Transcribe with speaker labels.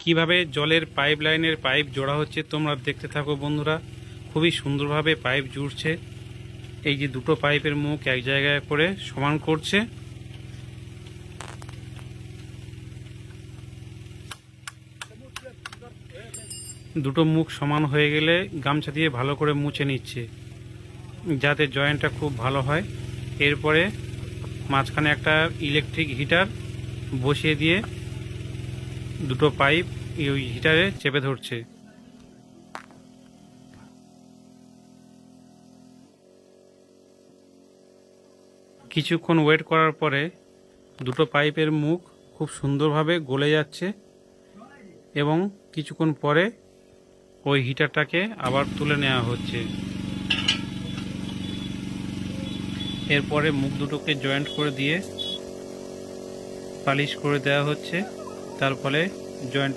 Speaker 1: কিভাবে জলের পাইপ লাইনের পাইপ জোড়া হচ্ছে তোমরা দেখতে থাকো বন্ধুরা। খুবই সুন্দরভাবে পাইপ জুড়ছে। এই যে দুটো পাইপের মুখ এক জায়গায় করে সমান করছে। দুটো মুখ সমান হয়ে গেলে গামছা দিয়ে ভালো করে মুছে নিচ্ছে যাতে জয়েন্টটা খুব ভালো হয়। এরপরে মাঝখানে একটা ইলেকট্রিক হিটার বসিয়ে দিয়ে দুটো পাইপ ওই হিটারে চেপে ধরছে। কিছুক্ষণ ওয়েট করার পরে দুটো পাইপের মুখ খুব সুন্দরভাবে গলে যাচ্ছে এবং কিছুক্ষণ পরে ওই হিটারটাকে আবার তুলে নেওয়া হচ্ছে। এরপরে মুখ দুটোকে জয়েন্ট করে দিয়ে পালিশ করে দেওয়া হচ্ছে, তার ফলে জয়েন্টটা